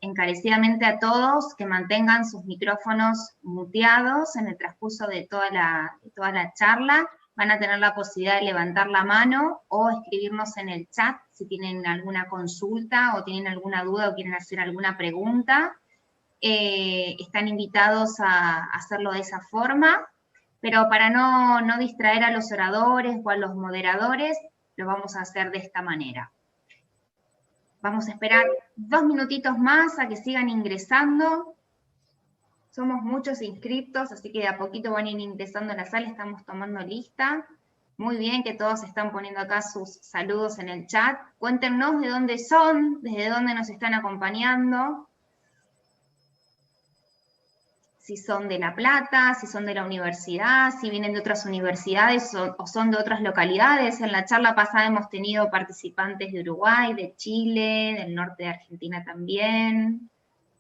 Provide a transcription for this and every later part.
encarecidamente a todos que mantengan sus micrófonos muteados en el transcurso de toda la charla. Van a tener la posibilidad de levantar la mano o escribirnos en el chat si tienen alguna consulta o tienen alguna duda o quieren hacer alguna pregunta. Están invitados a hacerlo de esa forma, pero para no distraer a los oradores o a los moderadores, lo vamos a hacer de esta manera. Vamos a esperar 2 minutitos más a que sigan ingresando. Somos muchos inscriptos, así que de a poquito van a ir ingresando a la sala, estamos tomando lista. Muy bien que todos están poniendo acá sus saludos en el chat. Cuéntenos de dónde son, desde dónde nos están acompañando. Si son de La Plata, si son de la universidad, si vienen de otras universidades o son de otras localidades. En la charla pasada hemos tenido participantes de Uruguay, de Chile, del norte de Argentina también.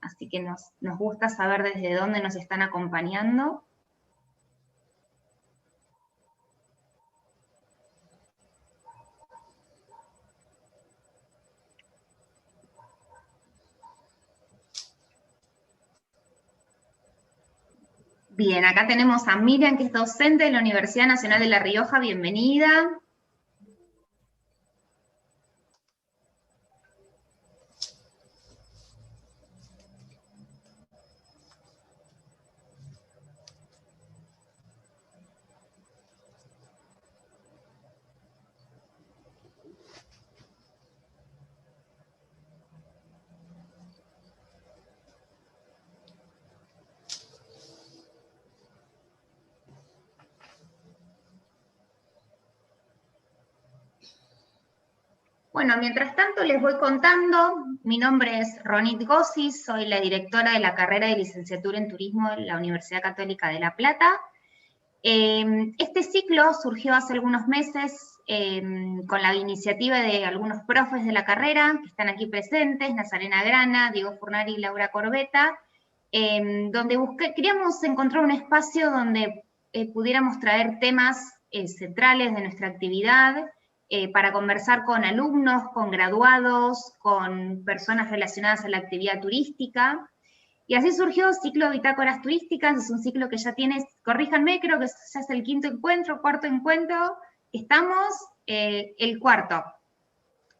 Así que nos gusta saber desde dónde nos están acompañando. Bien, acá tenemos a Miriam, que es docente de la Universidad Nacional de La Rioja. Bienvenida. Bueno, mientras tanto les voy contando, mi nombre es Ronit Gossis, soy la directora de la carrera de licenciatura en turismo de la Universidad Católica de La Plata. Este ciclo surgió hace algunos meses con la iniciativa de algunos profes de la carrera, que están aquí presentes, Nazarena Grana, Diego Furnari y Laura Corbeta, donde queríamos encontrar un espacio donde pudiéramos traer temas centrales de nuestra actividad, para conversar con alumnos, con graduados, con personas relacionadas a la actividad turística. Y así surgió Ciclo Bitácoras Turísticas, es un ciclo que ya tiene, corríjanme, creo que ya es el cuarto encuentro, estamos el cuarto.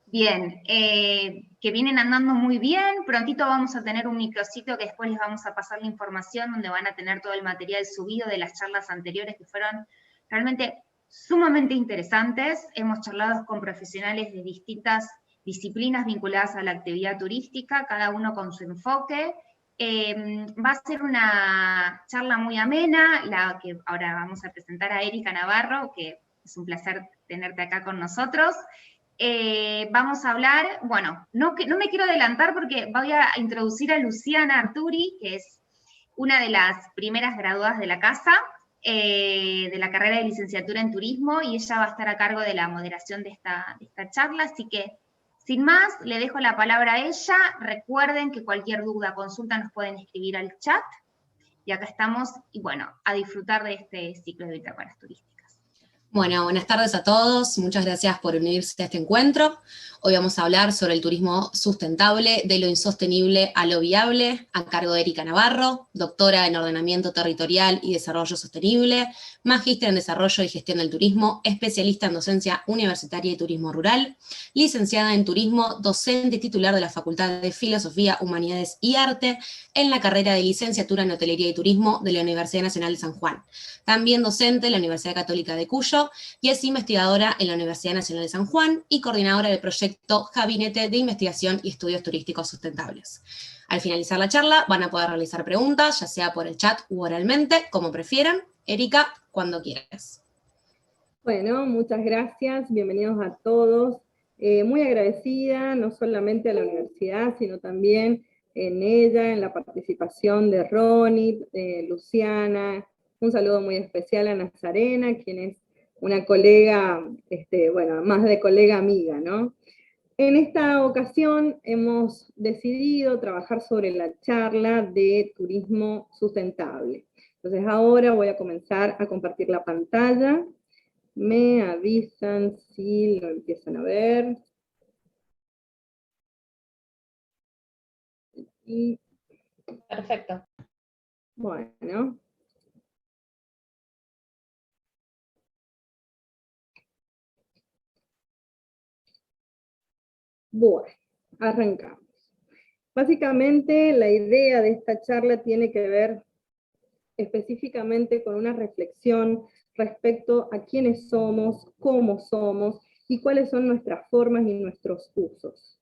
Bien, que vienen andando muy bien, prontito vamos a tener un micrositio que después les vamos a pasar la información, donde van a tener todo el material subido de las charlas anteriores que fueron realmente sumamente interesantes. Hemos charlado con profesionales de distintas disciplinas vinculadas a la actividad turística, cada uno con su enfoque. Va a ser una charla muy amena, la que ahora vamos a presentar a Erika Navarro, que es un placer tenerte acá con nosotros. Vamos a hablar, bueno, no me quiero adelantar porque voy a introducir a Luciana Arturi, que es una de las primeras graduadas de la casa, de la carrera de licenciatura en turismo, y ella va a estar a cargo de la moderación de esta charla, así que sin más, le dejo la palabra a ella. Recuerden que cualquier duda, consulta nos pueden escribir al chat, y acá estamos, y bueno, a disfrutar de este ciclo de bitácoras turísticas. Bueno, buenas tardes a todos, muchas gracias por unirse a este encuentro. Hoy vamos a hablar sobre el turismo sustentable, de lo insostenible a lo viable, a cargo de Erika Navarro, doctora en Ordenamiento Territorial y Desarrollo Sostenible, magíster en Desarrollo y Gestión del Turismo, especialista en Docencia Universitaria y Turismo Rural, licenciada en Turismo, docente titular de la Facultad de Filosofía, Humanidades y Arte, en la carrera de Licenciatura en Hotelería y Turismo de la Universidad Nacional de San Juan. También docente en la Universidad Católica de Cuyo, y es investigadora en la Universidad Nacional de San Juan y coordinadora del proyecto Gabinete de Investigación y Estudios Turísticos Sustentables. Al finalizar la charla van a poder realizar preguntas, ya sea por el chat u oralmente, como prefieran. Erika, cuando quieras. Bueno, muchas gracias, bienvenidos a todos. Muy agradecida, no solamente a la universidad, sino también en ella, en la participación de Ronit, Luciana. Un saludo muy especial a Nazarena, quien es una colega, bueno, más de colega amiga, ¿no? En esta ocasión hemos decidido trabajar sobre la charla de turismo sustentable. Entonces ahora voy a comenzar a compartir la pantalla. Me avisan si lo empiezan a ver. Y Perfecto. bueno. Bueno, arrancamos. Básicamente la idea de esta charla tiene que ver específicamente con una reflexión respecto a quiénes somos, cómo somos y cuáles son nuestras formas y nuestros usos.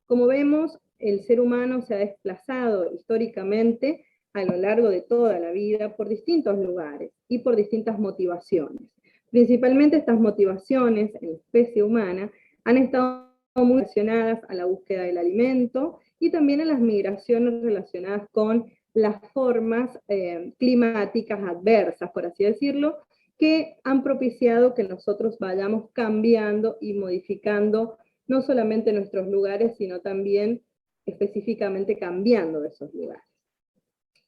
Como vemos, el ser humano se ha desplazado históricamente a lo largo de toda la vida por distintos lugares y por distintas motivaciones. Principalmente estas motivaciones en la especie humana han estado muy relacionadas a la búsqueda del alimento y también a las migraciones relacionadas con las formas climáticas adversas, por así decirlo, que han propiciado que nosotros vayamos cambiando y modificando no solamente nuestros lugares, sino también específicamente cambiando esos lugares.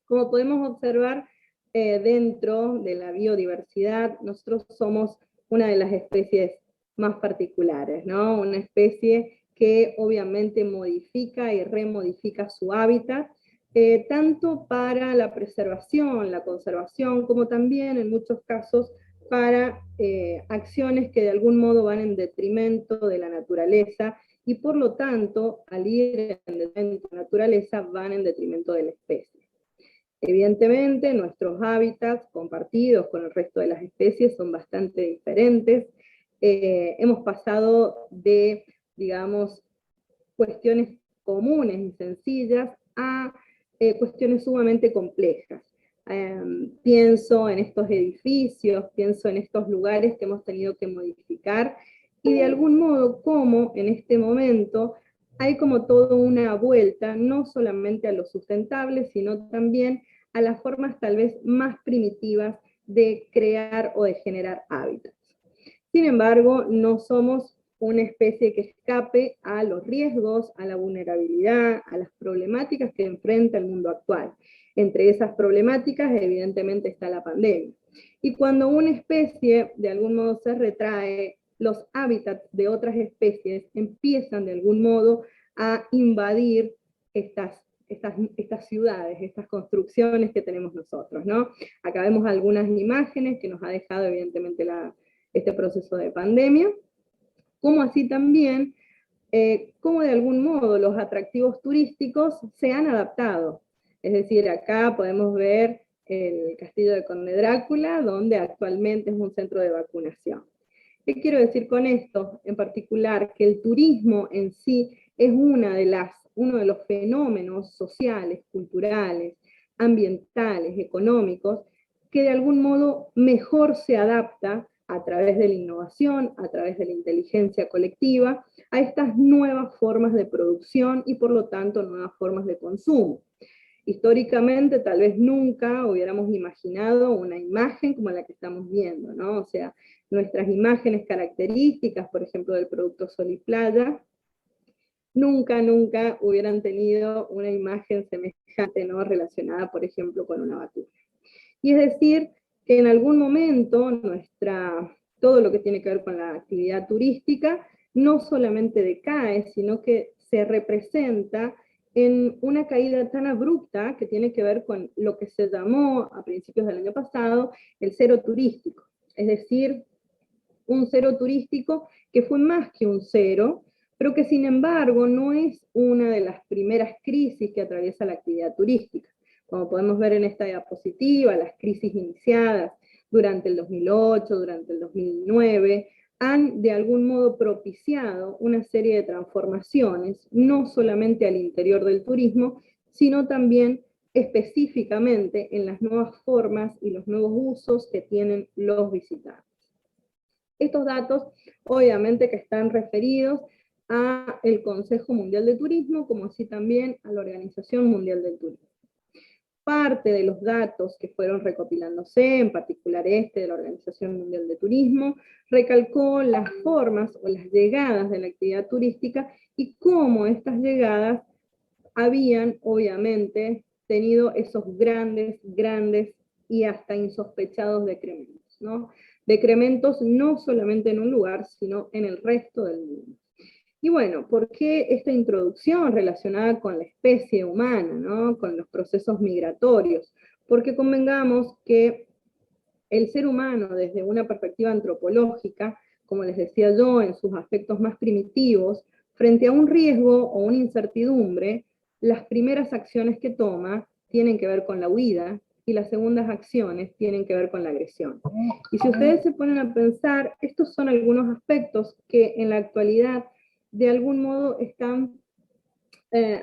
Como podemos observar, dentro de la biodiversidad, nosotros somos una de las especies más particulares, ¿no? Una especie que obviamente modifica y remodifica su hábitat, tanto para la preservación, la conservación, como también en muchos casos para acciones que de algún modo van en detrimento de la naturaleza y por lo tanto, al ir en detrimento de la naturaleza, van en detrimento de la especie. Evidentemente, nuestros hábitats compartidos con el resto de las especies son bastante diferentes. Hemos pasado de, digamos, cuestiones comunes y sencillas a cuestiones sumamente complejas. Pienso en estos edificios, pienso en estos lugares que hemos tenido que modificar, y de algún modo cómo en este momento hay como toda una vuelta, no solamente a lo sustentable, sino también a las formas tal vez más primitivas de crear o de generar hábitats. Sin embargo, no somos una especie que escape a los riesgos, a la vulnerabilidad, a las problemáticas que enfrenta el mundo actual. Entre esas problemáticas, evidentemente, está la pandemia. Y cuando una especie, de algún modo, se retrae, los hábitats de otras especies empiezan, de algún modo, a invadir estas ciudades, estas construcciones que tenemos nosotros, ¿no? Acá vemos algunas imágenes que nos ha dejado, evidentemente, este proceso de pandemia, como así también, como de algún modo los atractivos turísticos se han adaptado. Es decir, acá podemos ver el castillo de Conde Drácula, donde actualmente es un centro de vacunación. ¿Qué quiero decir con esto? En particular, que el turismo en sí es uno de los fenómenos sociales, culturales, ambientales, económicos, que de algún modo mejor se adapta a través de la innovación, a través de la inteligencia colectiva, a estas nuevas formas de producción y por lo tanto nuevas formas de consumo. Históricamente tal vez nunca hubiéramos imaginado una imagen como la que estamos viendo, ¿no? O sea, nuestras imágenes características, por ejemplo, del producto Sol y Playa, nunca hubieran tenido una imagen semejante, ¿no? Relacionada, por ejemplo, con una vacuna. Y es decir, que en algún momento todo lo que tiene que ver con la actividad turística no solamente decae, sino que se representa en una caída tan abrupta que tiene que ver con lo que se llamó a principios del año pasado el cero turístico. Es decir, un cero turístico que fue más que un cero, pero que sin embargo no es una de las primeras crisis que atraviesa la actividad turística. Como podemos ver en esta diapositiva, las crisis iniciadas durante el 2008, durante el 2009, han de algún modo propiciado una serie de transformaciones, no solamente al interior del turismo, sino también específicamente en las nuevas formas y los nuevos usos que tienen los visitantes. Estos datos, obviamente, que están referidos al Consejo Mundial de Turismo, como así también a la Organización Mundial del Turismo. Parte de los datos que fueron recopilándose, en particular de la Organización Mundial de Turismo, recalcó las formas o las llegadas de la actividad turística y cómo estas llegadas habían, obviamente, tenido esos grandes y hasta insospechados decrementos, ¿no? Decrementos no solamente en un lugar, sino en el resto del mundo. Y bueno, ¿por qué esta introducción relacionada con la especie humana, ¿no? Con los procesos migratorios? Porque convengamos que el ser humano, desde una perspectiva antropológica, como les decía yo, en sus aspectos más primitivos, frente a un riesgo o una incertidumbre, las primeras acciones que toma tienen que ver con la huida, y las segundas acciones tienen que ver con la agresión. Y si ustedes se ponen a pensar, estos son algunos aspectos que en la actualidad de algún modo están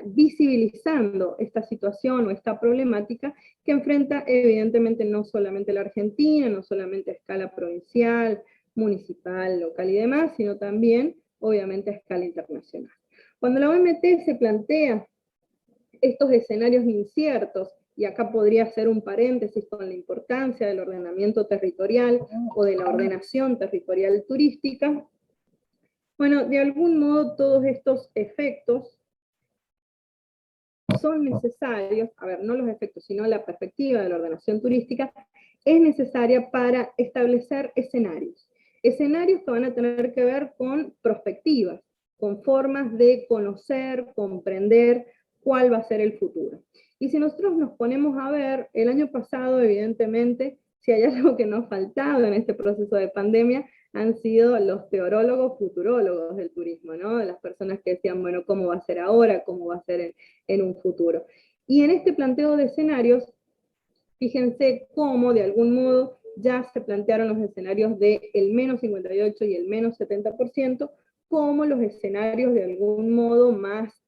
visibilizando esta situación o esta problemática que enfrenta evidentemente no solamente la Argentina, no solamente a escala provincial, municipal, local y demás, sino también obviamente a escala internacional. Cuando la OMT se plantea estos escenarios inciertos, y acá podría hacer un paréntesis con la importancia del ordenamiento territorial o de la ordenación territorial turística, bueno, de algún modo todos estos efectos son necesarios, a ver, no los efectos, sino la perspectiva de la ordenación turística, es necesaria para establecer escenarios. Escenarios que van a tener que ver con perspectivas, con formas de conocer, comprender cuál va a ser el futuro. Y si nosotros nos ponemos a ver, el año pasado, evidentemente, si hay algo que nos faltaba en este proceso de pandemia, han sido los teorólogos, futurólogos del turismo, ¿no? Las personas que decían, bueno, ¿cómo va a ser ahora? ¿Cómo va a ser en un futuro? Y en este planteo de escenarios, fíjense cómo de algún modo ya se plantearon los escenarios de el menos 58 y el menos 70%, como los escenarios de algún modo más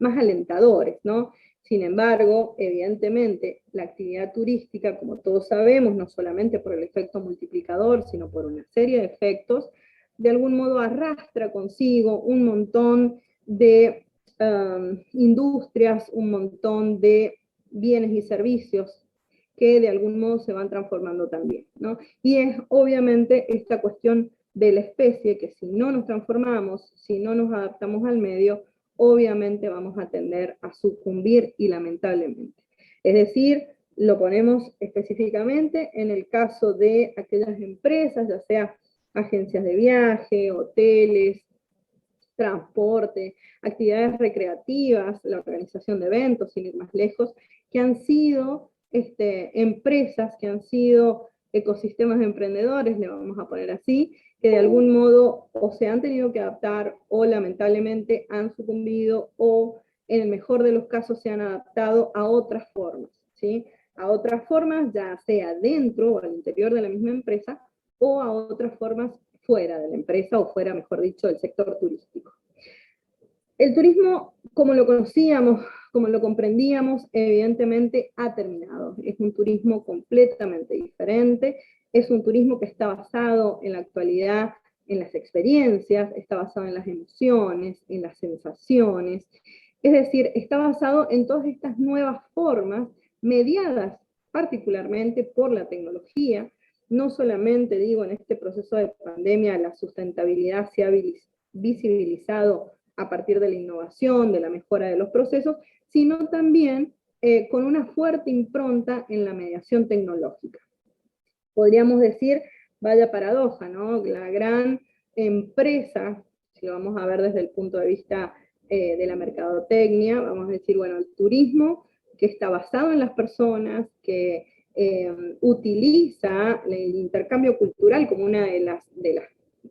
alentadores, ¿no? Sin embargo, evidentemente, la actividad turística, como todos sabemos, no solamente por el efecto multiplicador, sino por una serie de efectos, de algún modo arrastra consigo un montón de industrias, un montón de bienes y servicios que de algún modo se van transformando también, ¿no? Y es obviamente esta cuestión de la especie que si no nos transformamos, si no nos adaptamos al medio, obviamente vamos a tender a sucumbir y lamentablemente. Es decir, lo ponemos específicamente en el caso de aquellas empresas, ya sea agencias de viaje, hoteles, transporte, actividades recreativas, la organización de eventos, sin ir más lejos, que han sido empresas, que han sido ecosistemas de emprendedores, le vamos a poner así, que de algún modo o se han tenido que adaptar o lamentablemente han sucumbido o en el mejor de los casos se han adaptado a otras formas, ¿sí? A otras formas, ya sea dentro o al interior de la misma empresa, o a otras formas fuera de la empresa, o fuera, mejor dicho, del sector turístico. El turismo, como lo conocíamos, como lo comprendíamos, evidentemente ha terminado. Es un turismo completamente diferente, es un turismo que está basado en la actualidad en las experiencias, está basado en las emociones, en las sensaciones, es decir, está basado en todas estas nuevas formas mediadas particularmente por la tecnología. No solamente, digo, en este proceso de pandemia la sustentabilidad se ha visibilizado a partir de la innovación, de la mejora de los procesos, sino también con una fuerte impronta en la mediación tecnológica. Podríamos decir, vaya paradoja, ¿no? La gran empresa, si lo vamos a ver desde el punto de vista de la mercadotecnia, vamos a decir, bueno, el turismo que está basado en las personas, que utiliza el intercambio cultural como una de las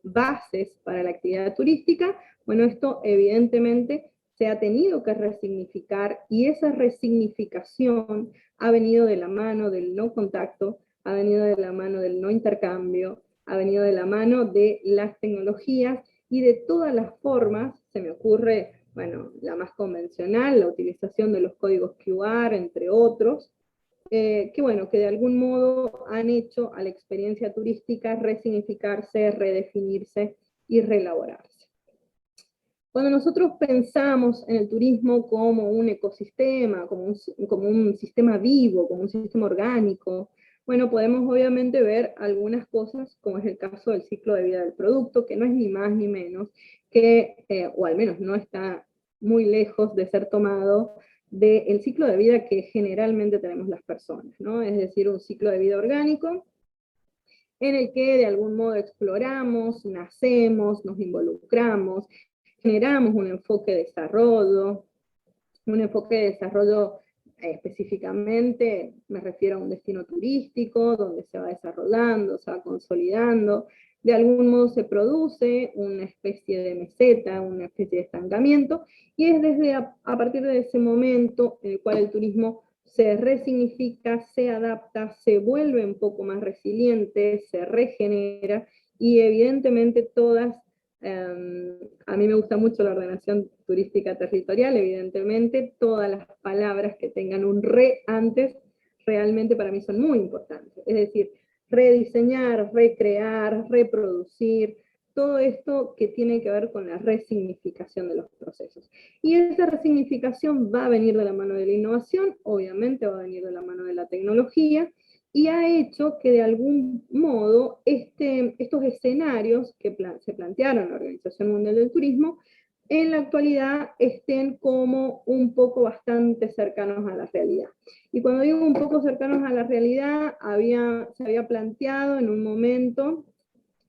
bases para la actividad turística, bueno, esto evidentemente se ha tenido que resignificar, y esa resignificación ha venido de la mano del no contacto, ha venido de la mano del no intercambio, ha venido de la mano de las tecnologías y de todas las formas. Se me ocurre, bueno, la más convencional, la utilización de los códigos QR, entre otros, que bueno, que de algún modo han hecho a la experiencia turística resignificarse, redefinirse y reelaborarse. Cuando nosotros pensamos en el turismo como un ecosistema, como un sistema vivo, como un sistema orgánico, bueno, podemos obviamente ver algunas cosas, como es el caso del ciclo de vida del producto, que no es ni más ni menos que, o al menos no está muy lejos de ser tomado del ciclo de vida que generalmente tenemos las personas, ¿no? Es decir, un ciclo de vida orgánico en el que de algún modo exploramos, nacemos, nos involucramos, generamos un enfoque de desarrollo, específicamente me refiero a un destino turístico, donde se va desarrollando, se va consolidando, de algún modo se produce una especie de meseta, una especie de estancamiento, y es desde a partir de ese momento en el cual el turismo se resignifica, se adapta, se vuelve un poco más resiliente, se regenera, y evidentemente todas, a mí me gusta mucho la ordenación turística territorial, evidentemente todas las palabras que tengan un re antes, realmente para mí son muy importantes. Es decir, rediseñar, recrear, reproducir, todo esto que tiene que ver con la resignificación de los procesos. Y esa resignificación va a venir de la mano de la innovación, obviamente va a venir de la mano de la tecnología, y ha hecho que de algún modo estos escenarios que se plantearon en la Organización Mundial del Turismo, en la actualidad estén como un poco bastante cercanos a la realidad. Y cuando digo un poco cercanos a la realidad, se había planteado en un momento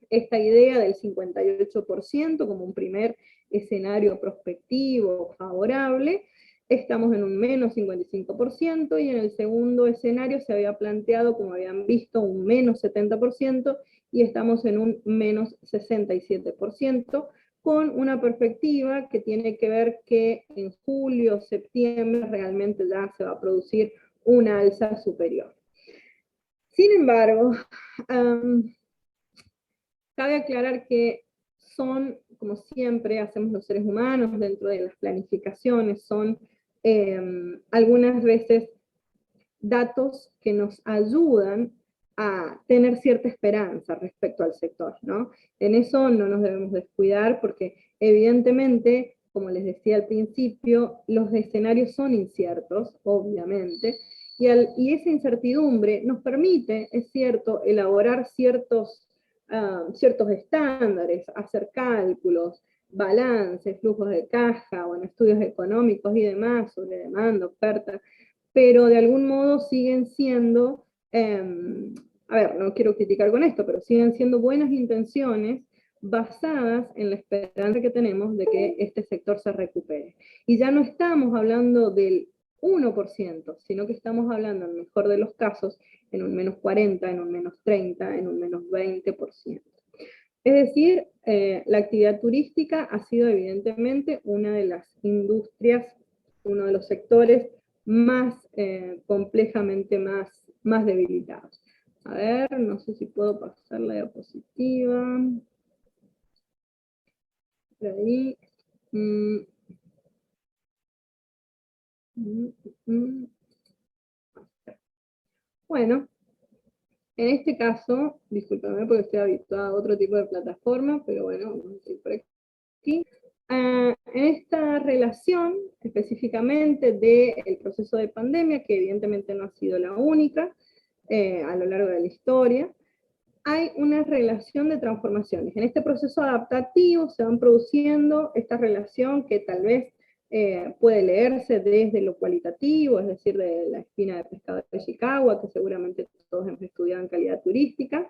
esta idea del 58% como un primer escenario prospectivo favorable. Estamos en un menos 55%, y en el segundo escenario se había planteado, como habían visto, un menos 70%, y estamos en un menos 67%, con una perspectiva que tiene que ver que en julio, septiembre, realmente ya se va a producir una alza superior. Sin embargo, cabe aclarar que son, como siempre hacemos los seres humanos dentro de las planificaciones, son algunas veces datos que nos ayudan a tener cierta esperanza respecto al sector, ¿no? En eso no nos debemos descuidar, porque evidentemente, como les decía al principio, los escenarios son inciertos, obviamente, y esa incertidumbre nos permite, es cierto, elaborar ciertos estándares, hacer cálculos, balances, flujos de caja, bueno, estudios económicos y demás sobre demanda, oferta, pero de algún modo siguen siendo, a ver, no quiero criticar con esto, pero siguen siendo buenas intenciones basadas en la esperanza que tenemos de que este sector se recupere. Y ya no estamos hablando del 1%, sino que estamos hablando, en el mejor de los casos, en un menos 40, en un menos 30, en un menos 20%. Es decir, la actividad turística ha sido evidentemente una de las industrias, uno de los sectores más complejamente más debilitados. A ver, no sé si puedo pasar la diapositiva. Por ahí. Bueno, en este caso, discúlpame porque estoy habituada a otro tipo de plataforma, pero bueno, vamos a ir por aquí. En esta relación, específicamente del proceso de pandemia, que evidentemente no ha sido la única a lo largo de la historia, hay una relación de transformaciones. En este proceso adaptativo se van produciendo esta relación que tal vez puede leerse desde lo cualitativo, es decir, de la espina de pescado de Ishikawa, que seguramente todos hemos estudiado en calidad turística.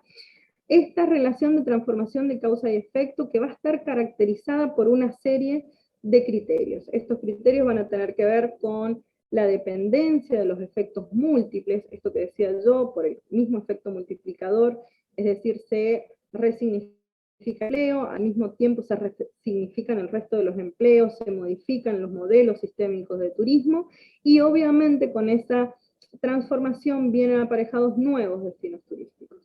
Esta relación de transformación de causa y efecto que va a estar caracterizada por una serie de criterios. Estos criterios van a tener que ver con la dependencia de los efectos múltiples, esto que decía yo, por el mismo efecto multiplicador, es decir, se resignifica el empleo, al mismo tiempo se resignifican el resto de los empleos, se modifican los modelos sistémicos de turismo, y obviamente con esa transformación vienen aparejados nuevos destinos turísticos.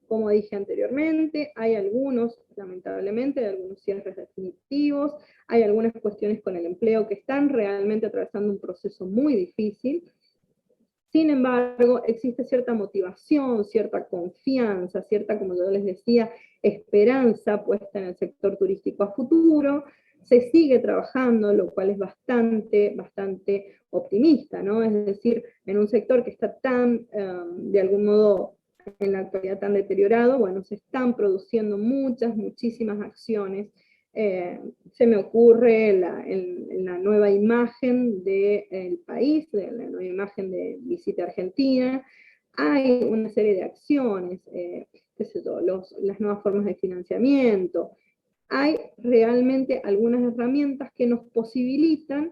Como dije anteriormente, hay algunos, lamentablemente, hay algunos cierres definitivos, hay algunas cuestiones con el empleo que están realmente atravesando un proceso muy difícil. Sin embargo, existe cierta motivación, cierta confianza, cierta, como yo les decía, esperanza puesta en el sector turístico a futuro. Se sigue trabajando, lo cual es bastante optimista, ¿no? Es decir, en un sector que está tan, de algún modo, en la actualidad tan deteriorado, bueno, se están produciendo muchísimas acciones. Se me ocurre la nueva imagen del país, la nueva imagen de Visita Argentina. Hay una serie de acciones, qué sé yo, las nuevas formas de financiamiento, hay realmente algunas herramientas que nos posibilitan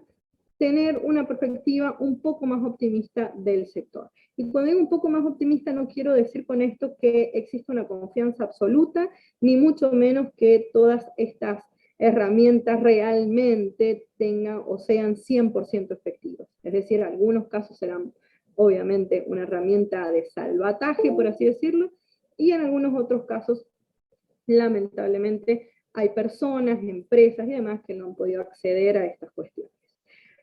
tener una perspectiva un poco más optimista del sector. Y cuando digo un poco más optimista, no quiero decir con esto que exista una confianza absoluta, ni mucho menos que todas estas herramientas realmente tengan o sean 100% efectivas. Es decir, algunos casos serán obviamente una herramienta de salvataje, por así decirlo, y en algunos otros casos, lamentablemente, hay personas, empresas y demás que no han podido acceder a estas cuestiones.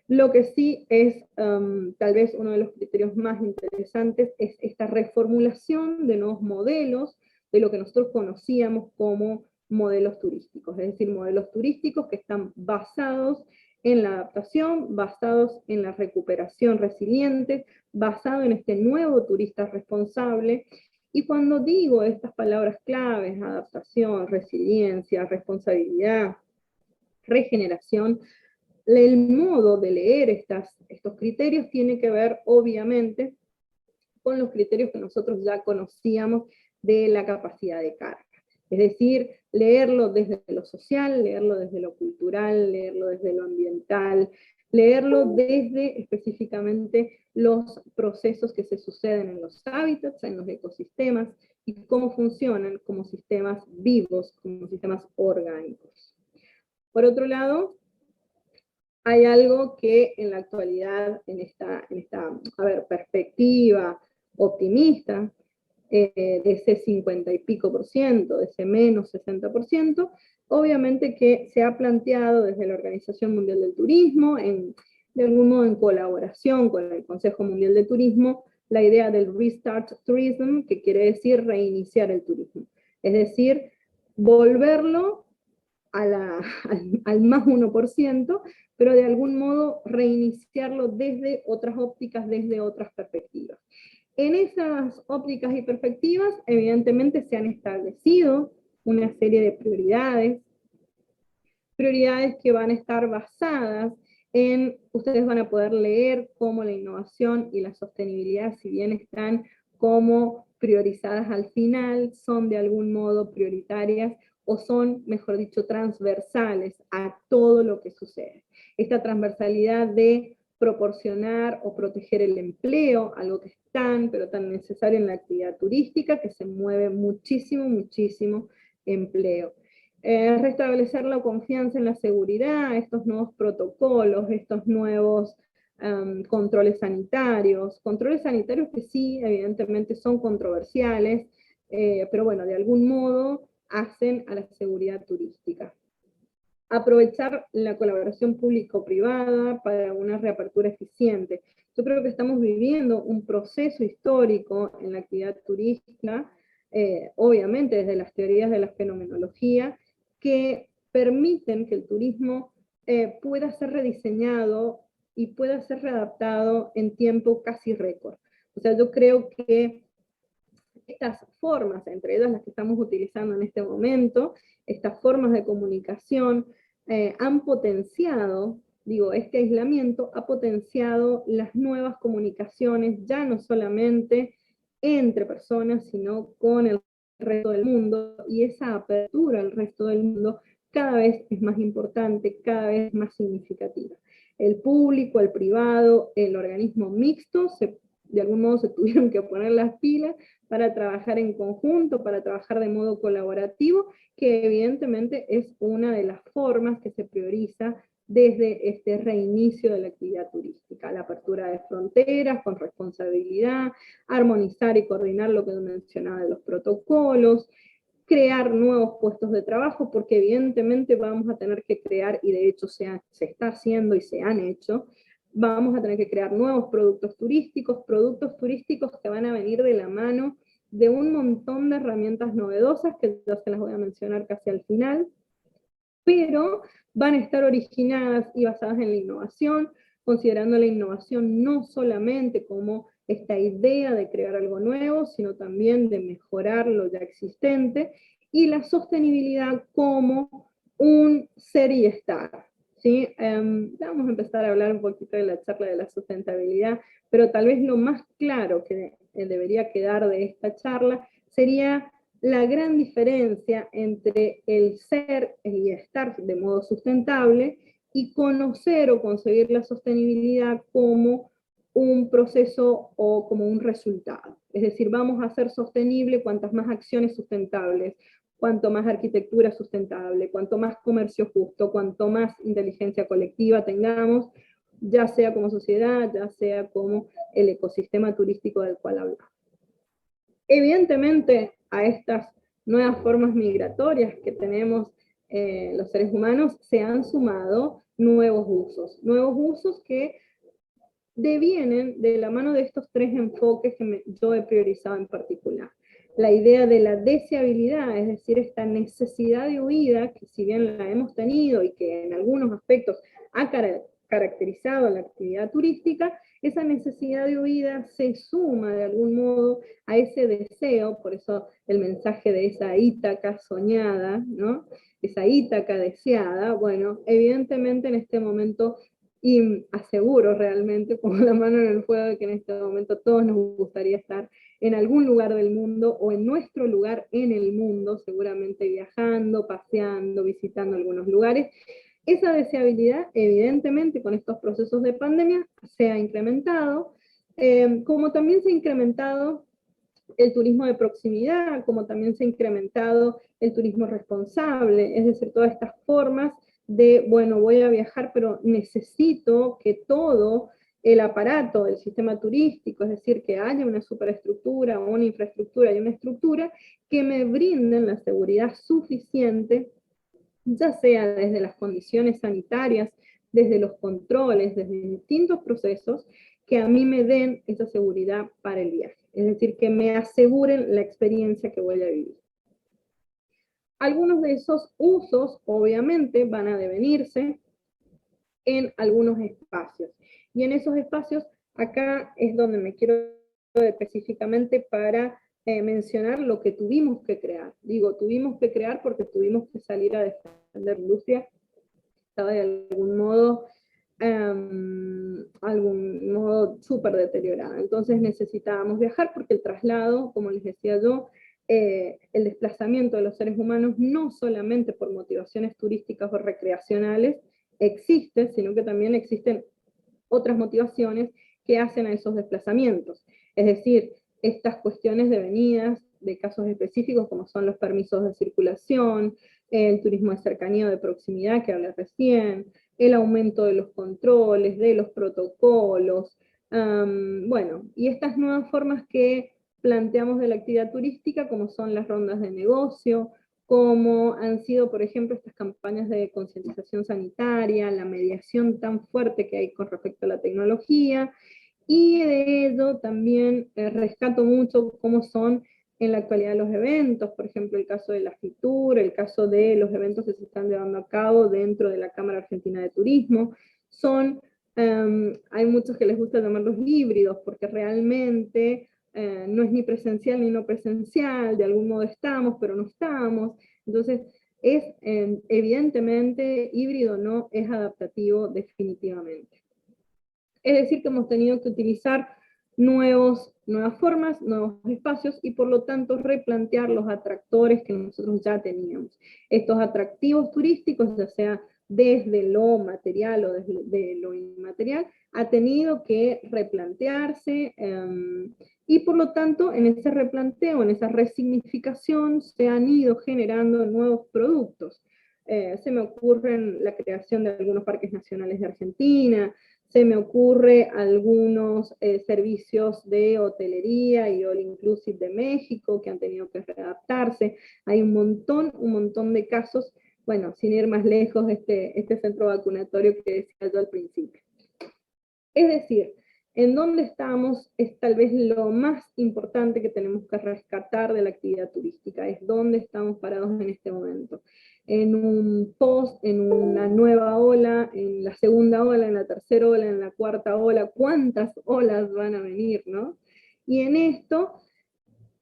Lo que sí es tal vez uno de los criterios más interesantes es esta reformulación de nuevos modelos de lo que nosotros conocíamos como modelos turísticos, es decir, modelos turísticos que están basados en la adaptación, basados en la recuperación resiliente, basado en este nuevo turista responsable. Y cuando digo estas palabras claves, adaptación, resiliencia, responsabilidad, regeneración, el modo de leer estos criterios tiene que ver, obviamente, con los criterios que nosotros ya conocíamos de la capacidad de carga. Es decir, leerlo desde lo social, leerlo desde lo cultural, leerlo desde lo ambiental, leerlo desde específicamente los procesos que se suceden en los hábitats, en los ecosistemas, y cómo funcionan como sistemas vivos, como sistemas orgánicos. Por otro lado, hay algo que en la actualidad, en esta perspectiva optimista, de ese 50 y pico por ciento, de ese menos 60%, obviamente que se ha planteado desde la Organización Mundial del Turismo, de algún modo en colaboración con el Consejo Mundial de Turismo, la idea del Restart Tourism, que quiere decir reiniciar el turismo. Es decir, volverlo al más 1%, pero de algún modo reiniciarlo desde otras ópticas, desde otras perspectivas. En esas ópticas y perspectivas, evidentemente se han establecido una serie de prioridades que van a estar basadas en, ustedes van a poder leer cómo la innovación y la sostenibilidad, si bien están como priorizadas al final, son de algún modo prioritarias o son, mejor dicho, transversales a todo lo que sucede. Esta transversalidad de proporcionar o proteger el empleo, algo que es pero tan necesario en la actividad turística, que se mueve muchísimo, muchísimo empleo. Restablecer la confianza en la seguridad, estos nuevos protocolos, estos nuevos controles sanitarios que sí, evidentemente son controversiales, pero bueno, de algún modo hacen a la seguridad turística. Aprovechar la colaboración público-privada para una reapertura eficiente. Yo creo que estamos viviendo un proceso histórico en la actividad turística, obviamente desde las teorías de la fenomenología, que permiten que el turismo pueda ser rediseñado y pueda ser readaptado en tiempo casi récord. O sea, yo creo que estas formas, entre ellas las que estamos utilizando en este momento, estas formas de comunicación, han potenciado, este aislamiento ha potenciado las nuevas comunicaciones, ya no solamente entre personas, sino con el resto del mundo, y esa apertura al resto del mundo cada vez es más importante, cada vez es más significativa. El público, el privado, el organismo mixto, de algún modo se tuvieron que poner las pilas para trabajar en conjunto, para trabajar de modo colaborativo, que evidentemente es una de las formas que se prioriza desde este reinicio de la actividad turística, la apertura de fronteras con responsabilidad, armonizar y coordinar lo que mencionaba de los protocolos, crear nuevos puestos de trabajo, porque evidentemente vamos a tener que crear, y de hecho se está haciendo y se han hecho, vamos a tener que crear nuevos productos turísticos que van a venir de la mano de un montón de herramientas novedosas, que ya se las voy a mencionar casi al final, pero van a estar originadas y basadas en la innovación, considerando la innovación no solamente como esta idea de crear algo nuevo, sino también de mejorar lo ya existente, y la sostenibilidad como un ser y estar. ¿Sí? Vamos a empezar a hablar un poquito de la charla de la sustentabilidad, pero tal vez lo más claro que debería quedar de esta charla sería la gran diferencia entre el ser y estar de modo sustentable y conocer o concebir la sostenibilidad como un proceso o como un resultado. Es decir, vamos a ser sostenible cuantas más acciones sustentables, cuanto más arquitectura sustentable, cuanto más comercio justo, cuanto más inteligencia colectiva tengamos, ya sea como sociedad, ya sea como el ecosistema turístico del cual hablamos. Evidentemente, a estas nuevas formas migratorias que tenemos los seres humanos, se han sumado nuevos usos que devienen de la mano de estos tres enfoques que yo he priorizado en particular. La idea de la deseabilidad, es decir, esta necesidad de huida, que si bien la hemos tenido y que en algunos aspectos ha caracterizado la actividad turística, esa necesidad de huida se suma de algún modo a ese deseo, por eso el mensaje de esa Ítaca soñada, ¿no? Esa Ítaca deseada. Bueno, evidentemente en este momento, y aseguro realmente, pongo la mano en el fuego de que en este momento todos nos gustaría estar en algún lugar del mundo, o en nuestro lugar en el mundo, seguramente viajando, paseando, visitando algunos lugares. Esa deseabilidad, evidentemente, con estos procesos de pandemia, se ha incrementado, como también se ha incrementado el turismo de proximidad, como también se ha incrementado el turismo responsable, es decir, todas estas formas de, bueno, voy a viajar, pero necesito que todo el aparato del sistema turístico, es decir, que haya una superestructura, una infraestructura y una estructura que me brinden la seguridad suficiente, ya sea desde las condiciones sanitarias, desde los controles, desde distintos procesos, que a mí me den esa seguridad para el viaje. Es decir, que me aseguren la experiencia que voy a vivir. Algunos de esos usos, obviamente, van a devenirse en algunos espacios. Y en esos espacios, acá es donde me quiero específicamente para mencionar lo que tuvimos que crear. Digo, tuvimos que crear porque tuvimos que salir a defender la industria. Estaba de algún modo súper deteriorada. Entonces necesitábamos viajar porque el traslado, como les decía yo, el desplazamiento de los seres humanos, no solamente por motivaciones turísticas o recreacionales, existe, sino que también existen otras motivaciones que hacen a esos desplazamientos. Es decir, estas cuestiones devenidas de casos específicos, como son los permisos de circulación, el turismo de cercanía o de proximidad que hablé recién, el aumento de los controles, de los protocolos, bueno, y estas nuevas formas que planteamos de la actividad turística, como son las rondas de negocio, como han sido, por ejemplo, estas campañas de concientización sanitaria, la mediación tan fuerte que hay con respecto a la tecnología, y de ello también rescato mucho cómo son en la actualidad los eventos, por ejemplo, el caso de la FITUR, el caso de los eventos que se están llevando a cabo dentro de la Cámara Argentina de Turismo. Hay muchos que les gusta llamarlos híbridos, porque realmente no es ni presencial ni no presencial, de algún modo estamos, pero no estamos. Entonces, es evidentemente híbrido, no es adaptativo definitivamente. Es decir, que hemos tenido que utilizar nuevas formas, nuevos espacios, y por lo tanto replantear los atractores que nosotros ya teníamos. Estos atractivos turísticos, ya sea desde lo material o desde lo inmaterial, ha tenido que replantearse, y por lo tanto en ese replanteo, en esa resignificación, se han ido generando nuevos productos. Se me ocurre la creación de algunos parques nacionales de Argentina, se me ocurre algunos servicios de hotelería y all inclusive de México que han tenido que readaptarse. Hay un montón de casos, bueno, sin ir más lejos, este centro vacunatorio que decía yo al principio. Es decir, en dónde estamos es tal vez lo más importante que tenemos que rescatar de la actividad turística, es dónde estamos parados en este momento. En un post, en una nueva ola, en la segunda ola, en la tercera ola, en la cuarta ola, ¿cuántas olas van a venir, no? Y en esto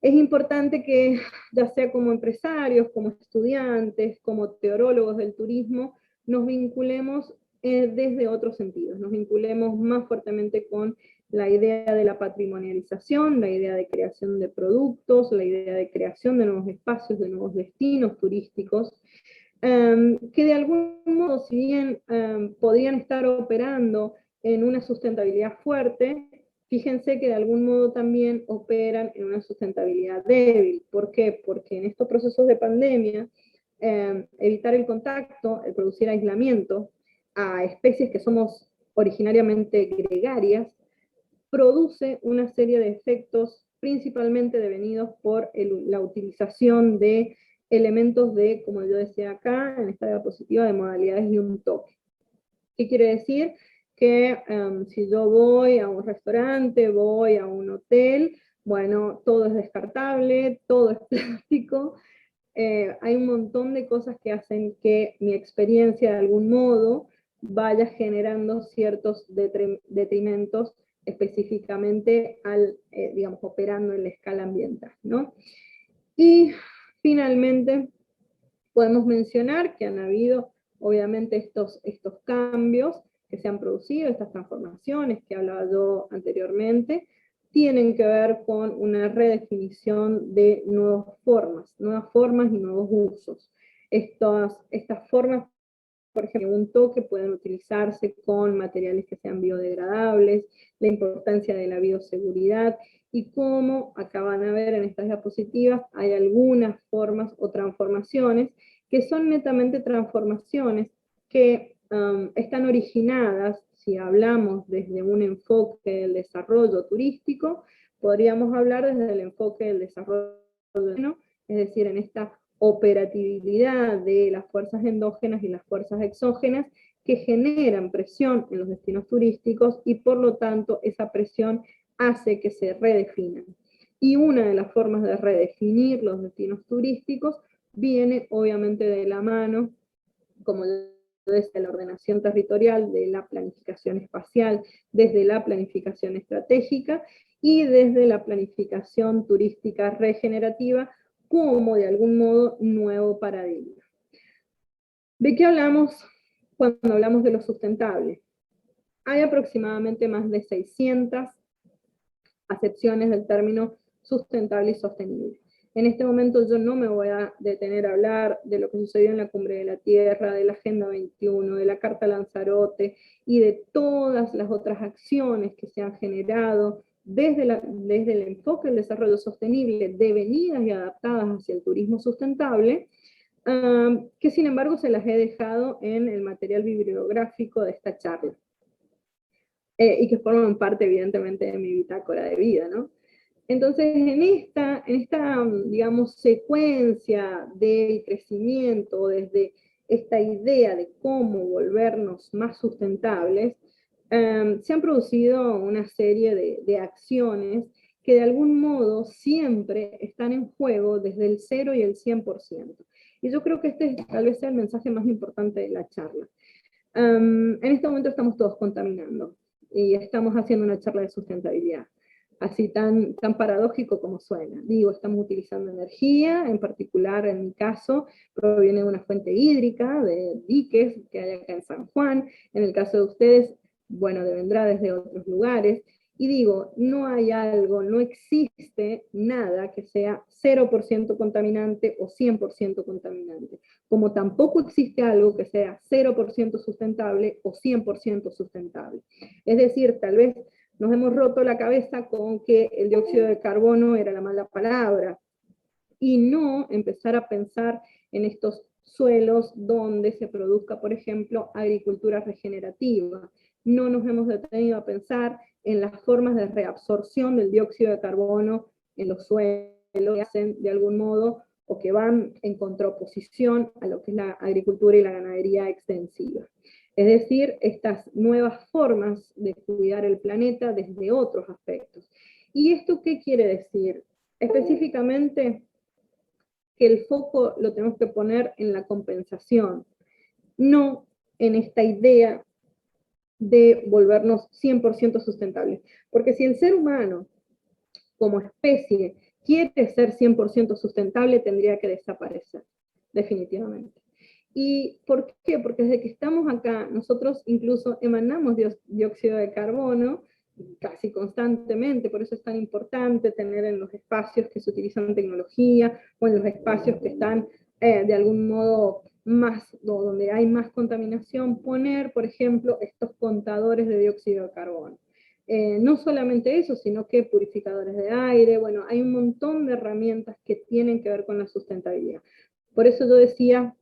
es importante que, ya sea como empresarios, como estudiantes, como teóricos del turismo, nos vinculemos desde otros sentidos, nos vinculemos más fuertemente con la idea de la patrimonialización, la idea de creación de productos, la idea de creación de nuevos espacios, de nuevos destinos turísticos, que de algún modo, si bien podrían estar operando en una sustentabilidad fuerte, fíjense que de algún modo también operan en una sustentabilidad débil. ¿Por qué? Porque en estos procesos de pandemia, evitar el contacto, el producir aislamiento a especies que somos originariamente gregarias, produce una serie de efectos principalmente devenidos por la utilización de elementos de, como yo decía acá, en esta diapositiva, de modalidades de un toque. ¿Qué quiere decir? Que si yo voy a un restaurante, voy a un hotel, bueno, todo es descartable, todo es plástico, hay un montón de cosas que hacen que mi experiencia de algún modo vaya generando ciertos detrimentos específicamente al, digamos, operando en la escala ambiental, ¿no? Y finalmente podemos mencionar que han habido obviamente estos cambios que se han producido, estas transformaciones que hablaba yo anteriormente, tienen que ver con una redefinición de nuevas formas y nuevos usos. Estas formas, por ejemplo, un toque pueden utilizarse con materiales que sean biodegradables, la importancia de la bioseguridad, y cómo, acá van a ver en estas diapositivas, hay algunas formas o transformaciones que son netamente transformaciones que están originadas, si hablamos desde un enfoque del desarrollo turístico, podríamos hablar desde el enfoque del desarrollo urbano, es decir, en esta operatividad de las fuerzas endógenas y las fuerzas exógenas que generan presión en los destinos turísticos y por lo tanto esa presión hace que se redefinan. Y una de las formas de redefinir los destinos turísticos viene obviamente de la mano, como desde la ordenación territorial, de la planificación espacial, desde la planificación estratégica y desde la planificación turística regenerativa como de algún modo nuevo paradigma. ¿De qué hablamos cuando hablamos de lo sustentable? Hay aproximadamente más de 600 acepciones del término sustentable y sostenible. En este momento yo no me voy a detener a hablar de lo que sucedió en la Cumbre de la Tierra, de la Agenda 21, de la Carta Lanzarote y de todas las otras acciones que se han generado desde el enfoque del desarrollo sostenible, devenidas y adaptadas hacia el turismo sustentable, que sin embargo se las he dejado en el material bibliográfico de esta charla. Y que forman parte evidentemente de mi bitácora de vida, ¿no? Entonces, en esta, digamos, secuencia del crecimiento, desde esta idea de cómo volvernos más sustentables, se han producido una serie de acciones que de algún modo siempre están en juego desde el 0 y el 100%. Y yo creo que este tal vez sea el mensaje más importante de la charla. En este momento estamos todos contaminando y estamos haciendo una charla de sustentabilidad, así tan paradójico como suena. Digo, estamos utilizando energía, en particular en mi caso, proviene de una fuente hídrica, de diques que hay acá en San Juan. En el caso de ustedes, bueno, vendrá desde otros lugares. Y digo, no hay algo, no existe nada que sea 0% contaminante o 100% contaminante, como tampoco existe algo que sea 0% sustentable o 100% sustentable. Es decir, tal vez nos hemos roto la cabeza con que el dióxido de carbono era la mala palabra, y no empezar a pensar en estos suelos donde se produzca, por ejemplo, agricultura regenerativa. No nos hemos detenido a pensar en las formas de reabsorción del dióxido de carbono en los suelos, que hacen de algún modo o que van en contraposición a lo que es la agricultura y la ganadería extensiva. Es decir, estas nuevas formas de cuidar el planeta desde otros aspectos. ¿Y esto qué quiere decir? Específicamente, que el foco lo tenemos que poner en la compensación, no en esta idea de volvernos 100% sustentables. Porque si el ser humano, como especie, quiere ser 100% sustentable, tendría que desaparecer, definitivamente. ¿Y por qué? Porque desde que estamos acá, nosotros incluso emanamos dióxido de carbono, casi constantemente, por eso es tan importante tener en los espacios que se utilizan tecnología, o en los espacios que están de algún modo más, donde hay más contaminación, poner, por ejemplo, estos contadores de dióxido de carbono. No solamente eso, sino que purificadores de aire, bueno, hay un montón de herramientas que tienen que ver con la sustentabilidad. Por eso yo decía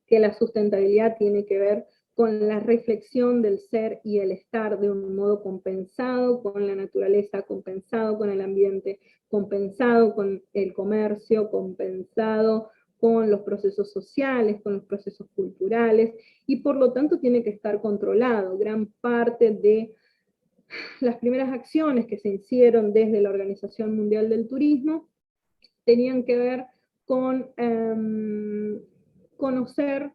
que la sustentabilidad tiene que ver con la reflexión del ser y el estar de un modo compensado con la naturaleza, compensado con el ambiente, compensado con el comercio, compensado con los procesos sociales, con los procesos culturales, y por lo tanto tiene que estar controlado. Gran parte de las primeras acciones que se hicieron desde la Organización Mundial del Turismo tenían que ver con conocer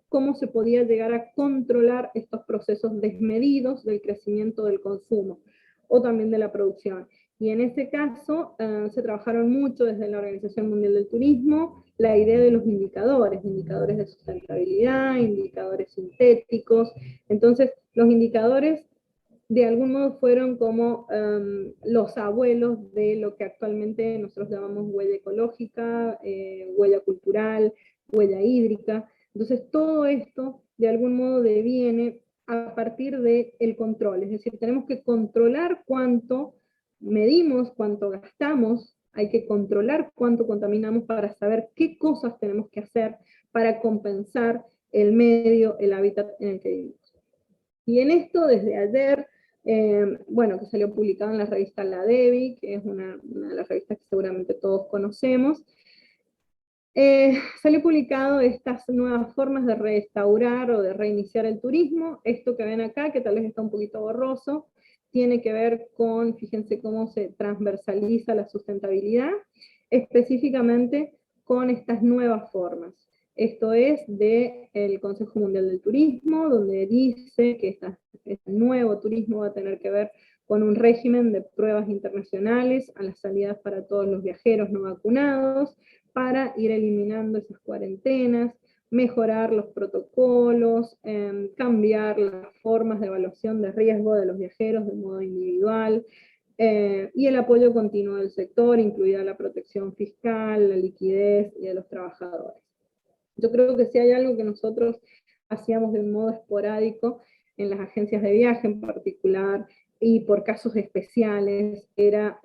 cómo se podía llegar a controlar estos procesos desmedidos del crecimiento del consumo, o también de la producción. Y en ese caso se trabajaron mucho desde la Organización Mundial del Turismo la idea de los indicadores de sustentabilidad, indicadores sintéticos. Entonces, los indicadores de algún modo fueron como los abuelos de lo que actualmente nosotros llamamos huella ecológica, huella cultural, huella hídrica. Entonces todo esto de algún modo deviene a partir del control, es decir, tenemos que controlar cuánto medimos, cuánto gastamos, hay que controlar cuánto contaminamos para saber qué cosas tenemos que hacer para compensar el medio, el hábitat en el que vivimos. Y en esto, desde ayer, bueno, que salió publicado en la revista La Devi, que es una de las revistas que seguramente todos conocemos, salió publicado estas nuevas formas de restaurar o de reiniciar el turismo. Esto que ven acá, que tal vez está un poquito borroso, tiene que ver con, fíjense cómo se transversaliza la sustentabilidad, específicamente con estas nuevas formas. Esto es del Consejo Mundial del Turismo, donde dice que este nuevo turismo va a tener que ver con un régimen de pruebas internacionales a las salidas para todos los viajeros no vacunados, para ir eliminando esas cuarentenas, mejorar los protocolos, cambiar las formas de evaluación de riesgo de los viajeros de modo individual, y el apoyo continuo del sector, incluida la protección fiscal, la liquidez y de los trabajadores. Yo creo que si hay algo que nosotros hacíamos de un modo esporádico en las agencias de viaje en particular, y por casos especiales, era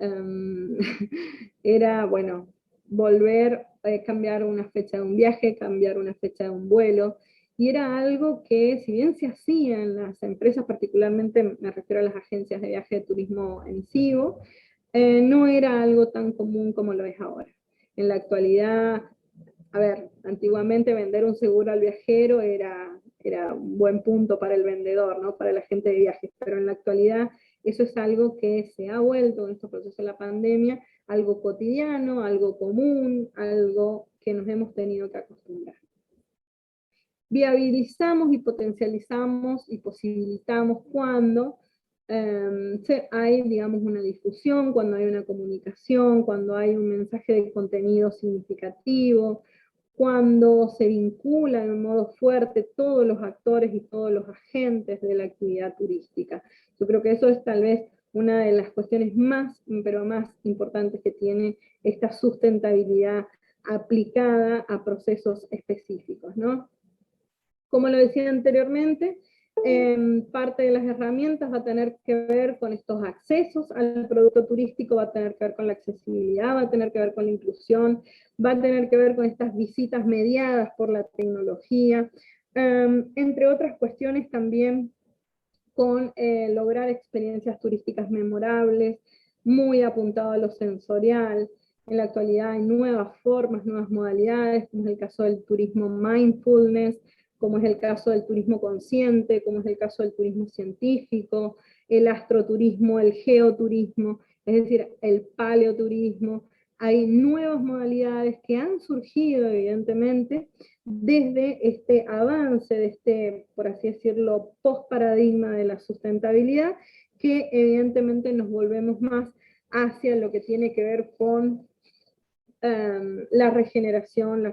bueno, volver a cambiar una fecha de un viaje, cambiar una fecha de un vuelo, y era algo que, si bien se hacía en las empresas, particularmente me refiero a las agencias de viaje de turismo emisivo, no era algo tan común como lo es ahora. En la actualidad, a ver, antiguamente vender un seguro al viajero era un buen punto para el vendedor, ¿no? Para el agente de viajes, pero en la actualidad eso es algo que se ha vuelto en estos procesos de la pandemia, algo cotidiano, algo común, algo que nos hemos tenido que acostumbrar. Viabilizamos y potencializamos y posibilitamos cuando hay, digamos, una difusión, cuando hay una comunicación, cuando hay un mensaje de contenido significativo, cuando se vincula de un modo fuerte todos los actores y todos los agentes de la actividad turística. Yo creo que eso es tal vez una de las cuestiones más, pero más importantes que tiene esta sustentabilidad aplicada a procesos específicos, ¿no? Como lo decía anteriormente, parte de las herramientas va a tener que ver con estos accesos al producto turístico, va a tener que ver con la accesibilidad, va a tener que ver con la inclusión, va a tener que ver con estas visitas mediadas por la tecnología, entre otras cuestiones también con lograr experiencias turísticas memorables, muy apuntado a lo sensorial. En la actualidad hay nuevas formas, nuevas modalidades, como es el caso del turismo mindfulness, como es el caso del turismo consciente, como es el caso del turismo científico, el astroturismo, el geoturismo, es decir, el paleoturismo. Hay nuevas modalidades que han surgido, evidentemente, desde este avance, de este, por así decirlo, post-paradigma de la sustentabilidad, que evidentemente nos volvemos más hacia lo que tiene que ver con la regeneración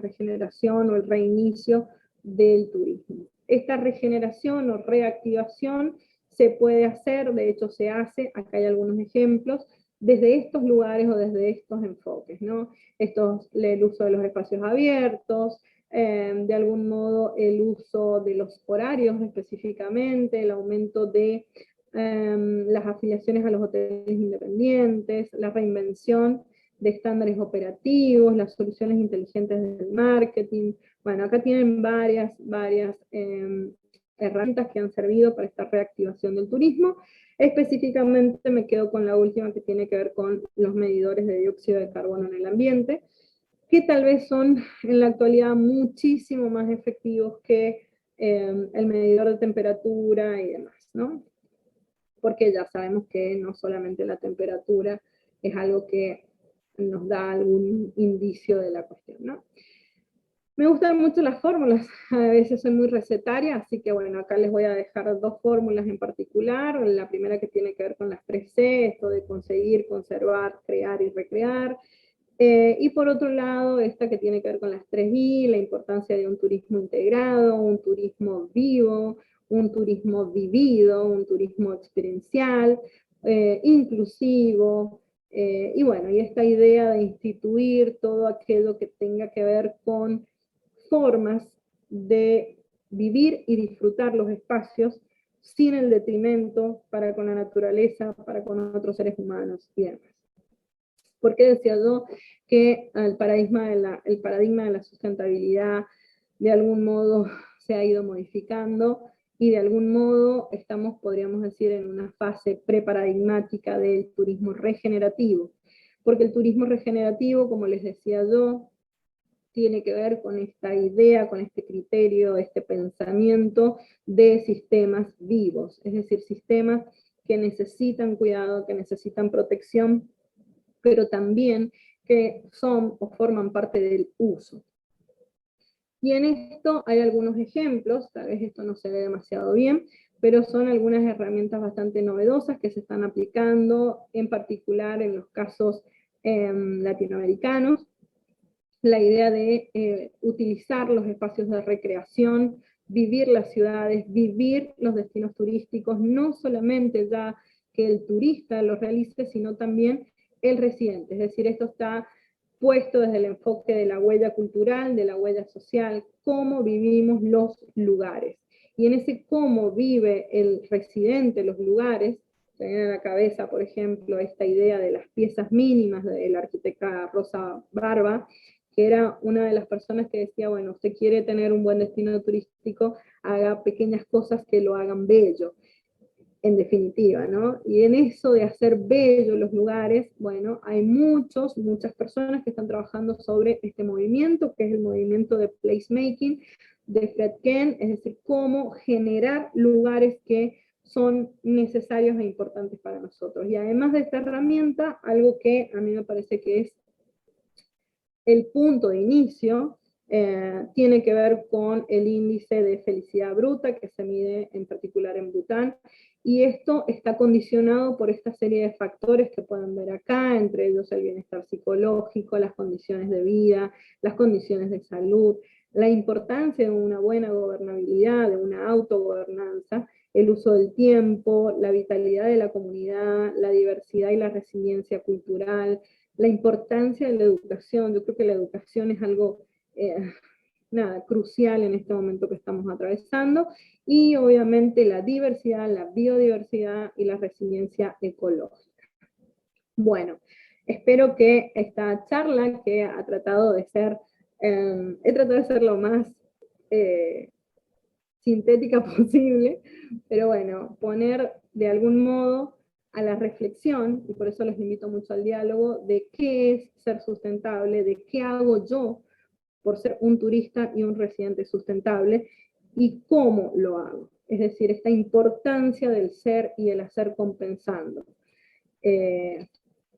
o el reinicio del turismo. Esta regeneración o reactivación se puede hacer, de hecho se hace, acá hay algunos ejemplos, desde estos lugares o desde estos enfoques, ¿no? El uso de los espacios abiertos, de algún modo el uso de los horarios específicamente, el aumento de las afiliaciones a los hoteles independientes, la reinvención de estándares operativos, las soluciones inteligentes del marketing. Bueno, acá tienen varias herramientas que han servido para esta reactivación del turismo. Específicamente me quedo con la última, que tiene que ver con los medidores de dióxido de carbono en el ambiente, que tal vez son en la actualidad muchísimo más efectivos que el medidor de temperatura y demás, ¿no? Porque ya sabemos que no solamente la temperatura es algo que nos da algún indicio de la cuestión, ¿no? Me gustan mucho las fórmulas, a veces soy muy recetaria, así que bueno, acá les voy a dejar dos fórmulas en particular. La primera, que tiene que ver con las 3C, esto de conseguir, conservar, crear y recrear. Y por otro lado, esta que tiene que ver con las 3I, la importancia de un turismo integrado, un turismo vivo, un turismo vivido, un turismo experiencial, inclusivo, y bueno, y esta idea de instituir todo aquello que tenga que ver con formas de vivir y disfrutar los espacios sin el detrimento para con la naturaleza, para con otros seres humanos y demás. ¿Por qué decía yo que el paradigma de la sustentabilidad de algún modo se ha ido modificando y de algún modo estamos, podríamos decir, en una fase preparadigmática del turismo regenerativo? Porque el turismo regenerativo, como les decía yo, tiene que ver con esta idea, con este criterio, este pensamiento de sistemas vivos, es decir, sistemas que necesitan cuidado, que necesitan protección, pero también que son o forman parte del uso. Y en esto hay algunos ejemplos, tal vez esto no se ve demasiado bien, pero son algunas herramientas bastante novedosas que se están aplicando, en particular en los casos latinoamericanos. La idea de utilizar los espacios de recreación, vivir las ciudades, vivir los destinos turísticos, no solamente ya que el turista lo realice, sino también el residente. Es decir, esto está puesto desde el enfoque de la huella cultural, de la huella social, cómo vivimos los lugares. Y en ese cómo vive el residente los lugares, se viene a la cabeza, por ejemplo, esta idea de las piezas mínimas de la arquitecta Rosa Barba, que era una de las personas que decía, bueno, usted quiere tener un buen destino turístico, haga pequeñas cosas que lo hagan bello, en definitiva, ¿no? Y en eso de hacer bello los lugares, bueno, hay muchas personas que están trabajando sobre este movimiento, que es el movimiento de placemaking de Fred Kent, es decir, cómo generar lugares que son necesarios e importantes para nosotros. Y además de esta herramienta, algo que a mí me parece que es el punto de inicio, tiene que ver con el índice de felicidad bruta que se mide en particular en Bután, y esto está condicionado por esta serie de factores que pueden ver acá, entre ellos el bienestar psicológico, las condiciones de vida, las condiciones de salud, la importancia de una buena gobernabilidad, de una autogobernanza, el uso del tiempo, la vitalidad de la comunidad, la diversidad y la resiliencia cultural, la importancia de la educación. Yo creo que la educación es algo crucial en este momento que estamos atravesando, y obviamente la diversidad, la biodiversidad y la resiliencia ecológica. Bueno, espero que esta charla, que ha tratado de ser, he tratado de ser lo más sintética posible, pero bueno, poner de algún modo a la reflexión, y por eso les invito mucho al diálogo, de qué es ser sustentable, de qué hago yo por ser un turista y un residente sustentable, y cómo lo hago. Es decir, esta importancia del ser y el hacer compensando.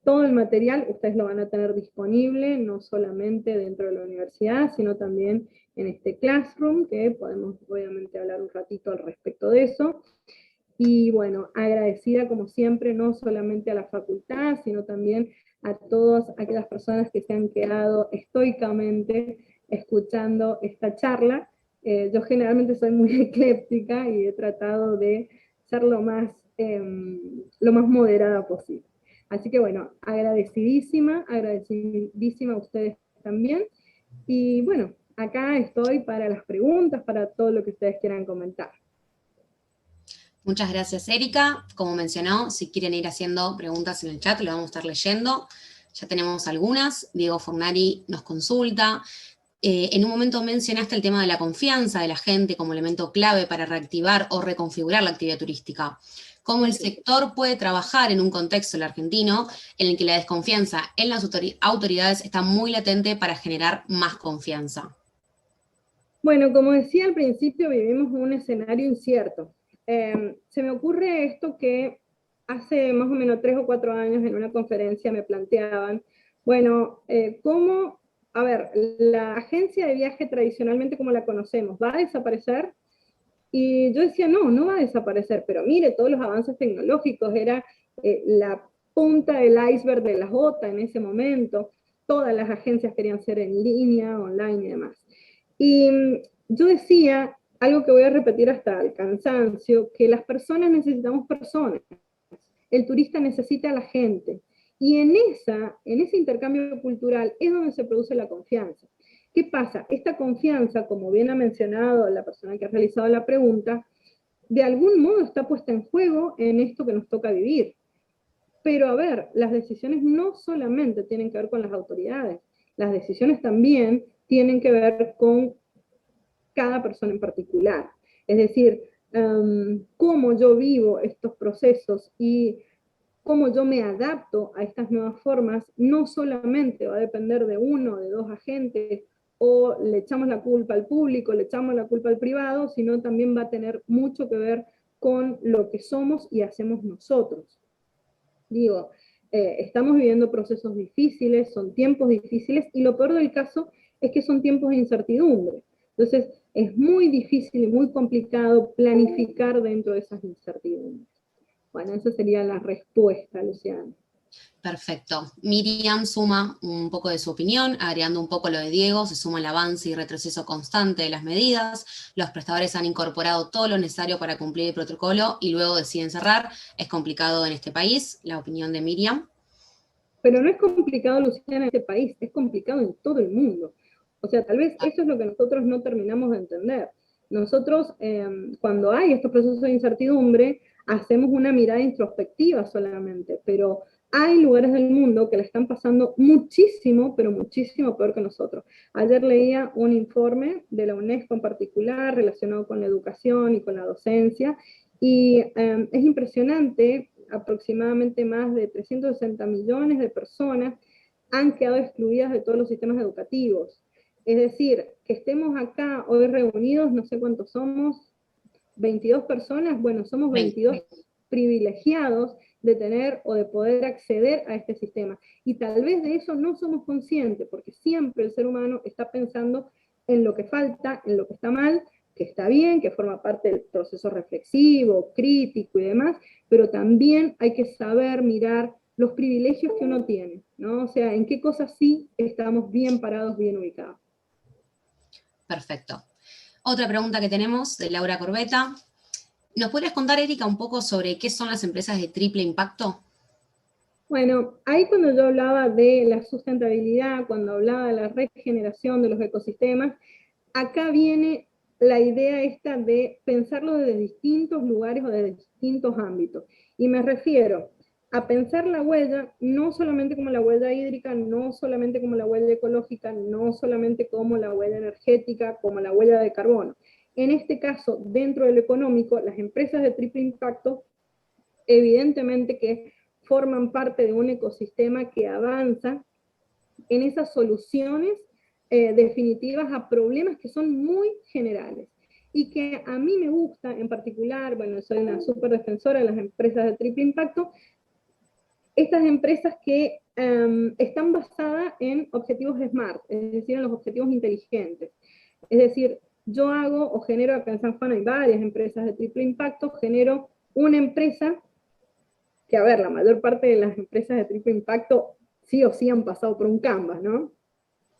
Todo el material ustedes lo van a tener disponible, no solamente dentro de la universidad, sino también en este Classroom, que podemos obviamente hablar un ratito al respecto de eso. Y bueno, agradecida como siempre, no solamente a la facultad, sino también a todas aquellas personas que se han quedado estoicamente escuchando esta charla. Yo generalmente soy muy ecléptica y he tratado de ser lo más moderada posible. Así que bueno, agradecidísima a ustedes también. Y bueno, acá estoy para las preguntas, para todo lo que ustedes quieran comentar. Muchas gracias, Erika. Como mencionó, si quieren ir haciendo preguntas en el chat, lo vamos a estar leyendo. Ya tenemos algunas. Diego Fornari nos consulta. En un momento mencionaste el tema de la confianza de la gente como elemento clave para reactivar o reconfigurar la actividad turística. ¿Cómo el sector puede trabajar en un contexto, el argentino, en el que la desconfianza en las autoridades está muy latente para generar más confianza? Bueno, como decía al principio, vivimos un escenario incierto. Se me ocurre esto que hace más o menos 3 o 4 años en una conferencia me planteaban, bueno, ¿cómo, a ver, la agencia de viaje tradicionalmente como la conocemos, ¿va a desaparecer? Y yo decía, no, no va a desaparecer, pero mire, todos los avances tecnológicos, era la punta del iceberg de la Jota en ese momento, todas las agencias querían ser en línea, online y demás. Y yo decía, algo que voy a repetir hasta el cansancio, que las personas necesitamos personas, el turista necesita a la gente, y en ese intercambio cultural es donde se produce la confianza. ¿Qué pasa? Esta confianza, como bien ha mencionado la persona que ha realizado la pregunta, de algún modo está puesta en juego en esto que nos toca vivir. Pero a ver, las decisiones no solamente tienen que ver con las autoridades, las decisiones también tienen que ver con cada persona en particular. Es decir, cómo yo vivo estos procesos y cómo yo me adapto a estas nuevas formas, no solamente va a depender de uno, de dos agentes, o le echamos la culpa al público, le echamos la culpa al privado, sino también va a tener mucho que ver con lo que somos y hacemos nosotros. Digo, estamos viviendo procesos difíciles, son tiempos difíciles, y lo peor del caso es que son tiempos de incertidumbre. Entonces, es muy difícil y muy complicado planificar dentro de esas incertidumbres. Bueno, esa sería la respuesta, Luciana. Perfecto. Miriam suma un poco de su opinión, agregando un poco lo de Diego, se suma el avance y retroceso constante de las medidas, los prestadores han incorporado todo lo necesario para cumplir el protocolo y luego deciden cerrar, es complicado en este país, la opinión de Miriam. Pero no es complicado, Luciana, en este país, es complicado en todo el mundo. O sea, tal vez eso es lo que nosotros no terminamos de entender. Nosotros, cuando hay estos procesos de incertidumbre, hacemos una mirada introspectiva solamente, pero hay lugares del mundo que le están pasando muchísimo, pero muchísimo peor que nosotros. Ayer leía un informe de la UNESCO en particular relacionado con la educación y con la docencia, y es impresionante, aproximadamente más de 360 millones de personas han quedado excluidas de todos los sistemas educativos. Es decir, que estemos acá hoy reunidos, no sé cuántos somos, 22 personas, bueno, somos 22 privilegiados de tener o de poder acceder a este sistema. Y tal vez de eso no somos conscientes, porque siempre el ser humano está pensando en lo que falta, en lo que está mal, que está bien, que forma parte del proceso reflexivo, crítico y demás, pero también hay que saber mirar los privilegios que uno tiene, ¿no? O sea, en qué cosas sí estamos bien parados, bien ubicados. Perfecto. Otra pregunta que tenemos de Laura Corbeta. ¿Nos podrías contar, Erika, un poco sobre qué son las empresas de triple impacto? Bueno, ahí cuando yo hablaba de la sustentabilidad, cuando hablaba de la regeneración de los ecosistemas, acá viene la idea esta de pensarlo desde distintos lugares o desde distintos ámbitos. Y me refiero a pensar la huella no solamente como la huella hídrica, no solamente como la huella ecológica, no solamente como la huella energética, como la huella de carbono. En este caso, dentro de lo económico, las empresas de triple impacto, evidentemente que forman parte de un ecosistema que avanza en esas soluciones definitivas a problemas que son muy generales. Y que a mí me gusta en particular, bueno, soy una súper defensora de las empresas de triple impacto, estas empresas que están basadas en objetivos SMART, es decir, en los objetivos inteligentes. Es decir, yo hago o genero, acá en San Juan hay varias empresas de triple impacto, genero una empresa que, a ver, la mayor parte de las empresas de triple impacto sí o sí han pasado por un Canvas, ¿no?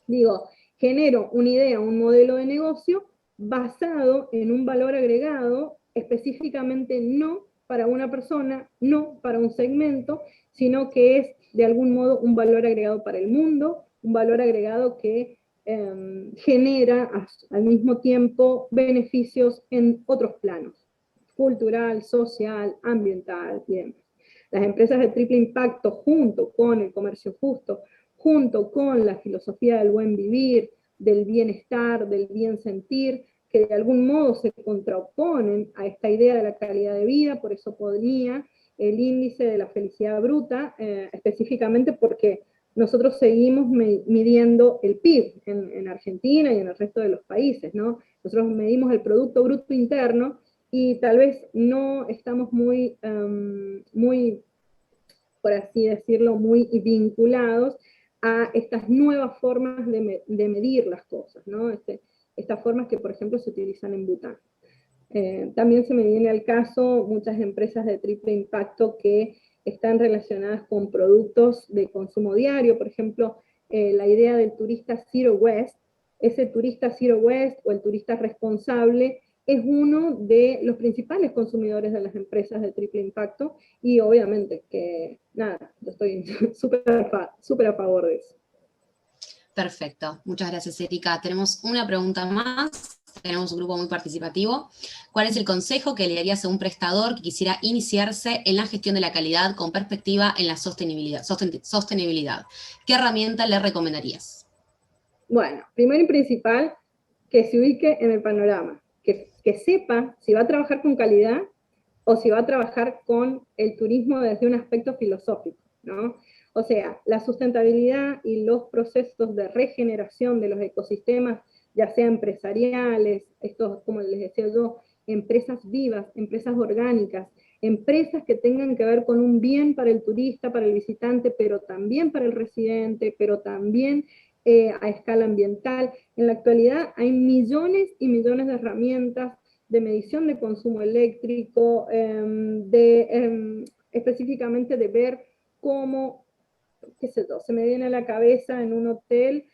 Digo, genero una idea, un modelo de negocio basado en un valor agregado, específicamente no para una persona, no para un segmento, sino que es de algún modo un valor agregado para el mundo, un valor agregado que genera al mismo tiempo beneficios en otros planos, cultural, social, ambiental y demás. Las empresas de triple impacto, junto con el comercio justo, junto con la filosofía del buen vivir, del bienestar, del bien sentir, que de algún modo se contraponen a esta idea de la calidad de vida, por eso ponía el índice de la felicidad bruta, específicamente porque nosotros seguimos midiendo el PIB en Argentina y en el resto de los países, ¿no? Nosotros medimos el Producto Bruto Interno y tal vez no estamos muy, por así decirlo, muy vinculados a estas nuevas formas de medir las cosas, ¿no? Estas formas que, por ejemplo, se utilizan en Bután. También se me viene al caso muchas empresas de triple impacto que están relacionadas con productos de consumo diario, por ejemplo, la idea del turista Zero Waste, ese turista Zero Waste o el turista responsable es uno de los principales consumidores de las empresas de triple impacto y obviamente que, nada, yo estoy súper a favor de eso. Perfecto, muchas gracias, Erika. Tenemos una pregunta más, tenemos un grupo muy participativo. ¿Cuál es el consejo que le darías a un prestador que quisiera iniciarse en la gestión de la calidad con perspectiva en la sostenibilidad? ¿Qué herramienta le recomendarías? Bueno, primero y principal, que se ubique en el panorama, que sepa si va a trabajar con calidad o si va a trabajar con el turismo desde un aspecto filosófico, ¿no? O sea, la sustentabilidad y los procesos de regeneración de los ecosistemas, ya sea empresariales, estos, como les decía yo, empresas vivas, empresas orgánicas, empresas que tengan que ver con un bien para el turista, para el visitante, pero también para el residente, pero también a escala ambiental. En la actualidad hay millones y millones de herramientas de medición de consumo eléctrico, específicamente de ver cómo, qué sé yo, se me viene a la cabeza en un hotel,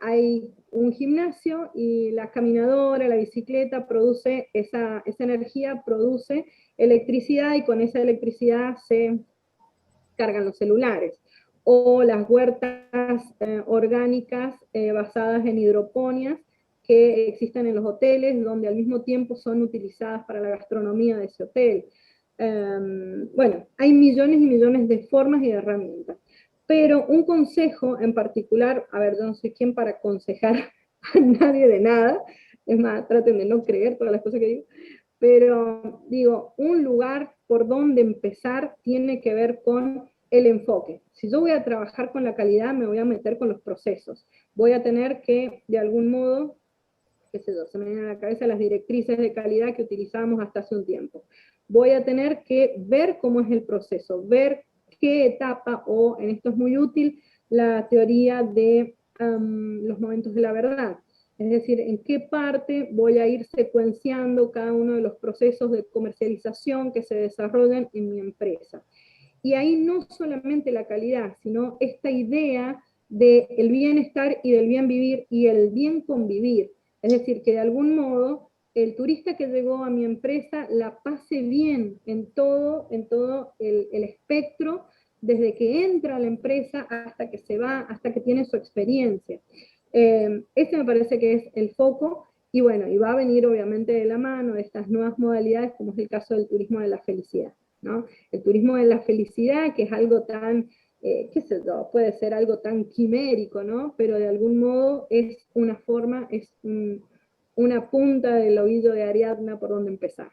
hay un gimnasio y la caminadora, la bicicleta produce esa energía, produce electricidad y con esa electricidad se cargan los celulares. O las huertas orgánicas basadas en hidroponias que existen en los hoteles, donde al mismo tiempo son utilizadas para la gastronomía de ese hotel. Bueno, hay millones y millones de formas y de herramientas. Pero un consejo en particular, a ver, yo no soy quien para aconsejar a nadie de nada, es más, traten de no creer todas las cosas que digo, pero digo, un lugar por donde empezar tiene que ver con el enfoque. Si yo voy a trabajar con la calidad, me voy a meter con los procesos. Voy a tener que, de algún modo, qué sé yo, se me vienen a la cabeza las directrices de calidad que utilizábamos hasta hace un tiempo. Voy a tener que ver cómo es el proceso, ver qué etapa, o en esto es muy útil, la teoría de los momentos de la verdad. Es decir, en qué parte voy a ir secuenciando cada uno de los procesos de comercialización que se desarrollan en mi empresa. Y ahí no solamente la calidad, sino esta idea del bienestar y del bien vivir y el bien convivir. Es decir, que de algún modo el turista que llegó a mi empresa la pase bien en todo el espectro, desde que entra a la empresa hasta que se va, hasta que tiene su experiencia. Este me parece que es el foco, y bueno, y va a venir obviamente de la mano de estas nuevas modalidades, como es el caso del turismo de la felicidad, ¿no? El turismo de la felicidad, que es algo tan, qué sé yo, puede ser algo tan quimérico, ¿no? Pero de algún modo es una forma, es una punta del ovillo de Ariadna por donde empezar.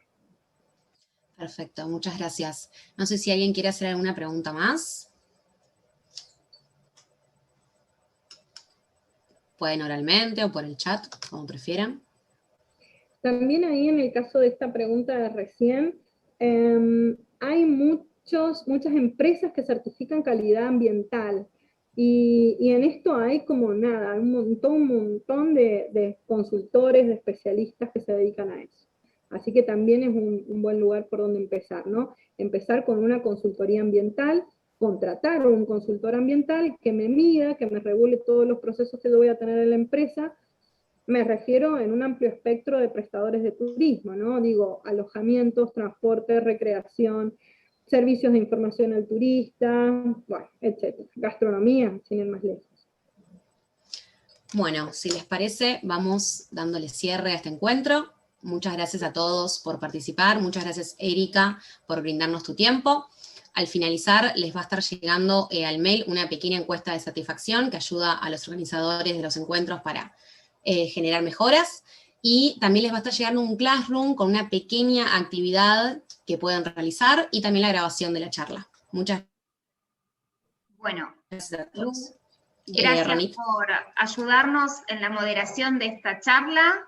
Perfecto, muchas gracias. No sé si alguien quiere hacer alguna pregunta más. Pueden oralmente o por el chat, como prefieran. También ahí en el caso de esta pregunta de recién, hay muchas empresas que certifican calidad ambiental y en esto hay como nada, un montón de consultores, de especialistas que se dedican a eso. Así que también es un buen lugar por donde empezar, ¿no? Empezar con una consultoría ambiental, contratar a un consultor ambiental que me mida, que me regule todos los procesos que yo voy a tener en la empresa, Me refiero en un amplio espectro de prestadores de turismo, ¿no? Digo, alojamientos, transporte, recreación, servicios de información al turista, bueno, etcétera. Gastronomía, sin ir más lejos. Bueno, si les parece, vamos dándole cierre a este encuentro. Muchas gracias a todos por participar. Muchas gracias, Erika, por brindarnos tu tiempo. Al finalizar, les va a estar llegando al mail una pequeña encuesta de satisfacción que ayuda a los organizadores de los encuentros para generar mejoras. Y también les va a estar llegando un Classroom con una pequeña actividad que pueden realizar y también la grabación de la charla. Muchas gracias a todos. Gracias por ayudarnos en la moderación de esta charla.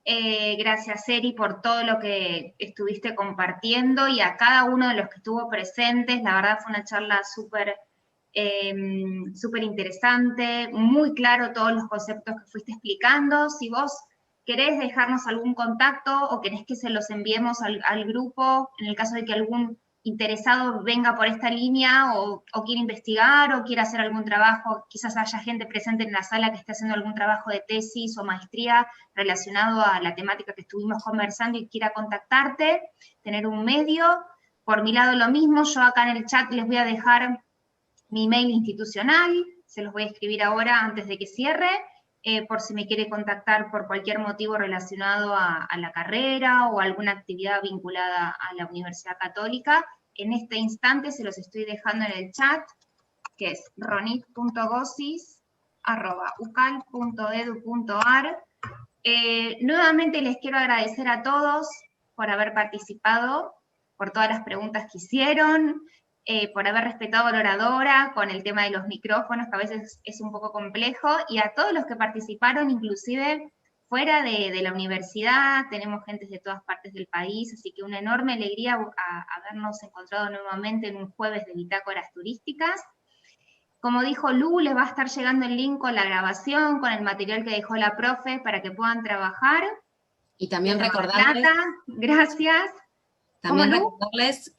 Gracias, Eri, por todo lo que estuviste compartiendo y a cada uno de los que estuvo presentes. La verdad fue una charla súper interesante, muy claro todos los conceptos que fuiste explicando. Si vos querés dejarnos algún contacto o querés que se los enviemos al grupo, en el caso de que algún interesado venga por esta línea o quiere investigar o quiere hacer algún trabajo, quizás haya gente presente en la sala que esté haciendo algún trabajo de tesis o maestría relacionado a la temática que estuvimos conversando y quiera contactarte, tener un medio. Por mi lado lo mismo, yo acá en el chat les voy a dejar mi email institucional, se los voy a escribir ahora antes de que cierre, por si me quiere contactar por cualquier motivo relacionado a la carrera o alguna actividad vinculada a la Universidad Católica. En este instante se los estoy dejando en el chat, que es ronit.gosis@ucal.edu.ar. Nuevamente les quiero agradecer a todos por haber participado, por todas las preguntas que hicieron, por haber respetado a la oradora con el tema de los micrófonos, que a veces es un poco complejo, y a todos los que participaron, inclusive fuera de la universidad. Tenemos gente de todas partes del país, así que una enorme alegría habernos encontrado nuevamente en un jueves de bitácoras turísticas. Como dijo Lu, les va a estar llegando el link con la grabación, con el material que dejó la profe para que puedan trabajar. Y también recordarles... Gracias. También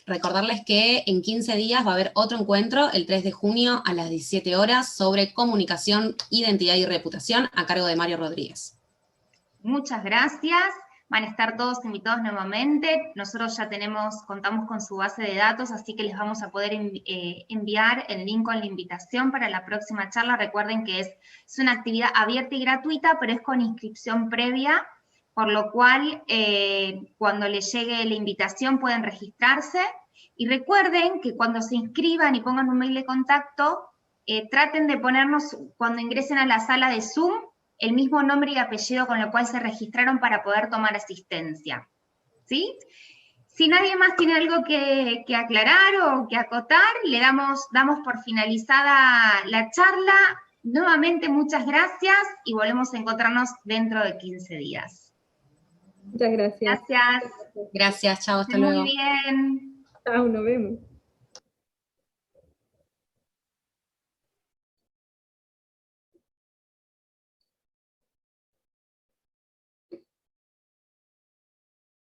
recordarles que en 15 días va a haber otro encuentro, el 3 de junio a las 17 horas, sobre comunicación, identidad y reputación, a cargo de Mario Rodríguez. Muchas gracias. Van a estar todos invitados nuevamente. Nosotros ya contamos con su base de datos, así que les vamos a poder enviar el link con la invitación para la próxima charla. Recuerden que es una actividad abierta y gratuita, pero es con inscripción previa, por lo cual cuando les llegue la invitación pueden registrarse. Y recuerden que cuando se inscriban y pongan un mail de contacto, traten de ponernos, cuando ingresen a la sala de Zoom, el mismo nombre y apellido con el cual se registraron para poder tomar asistencia. ¿Sí? Si nadie más tiene algo que aclarar o que acotar, le damos por finalizada la charla. Nuevamente, muchas gracias y volvemos a encontrarnos dentro de 15 días. Muchas gracias. Gracias. Gracias, chao, hasta luego. Muy bien. Chao, nos vemos.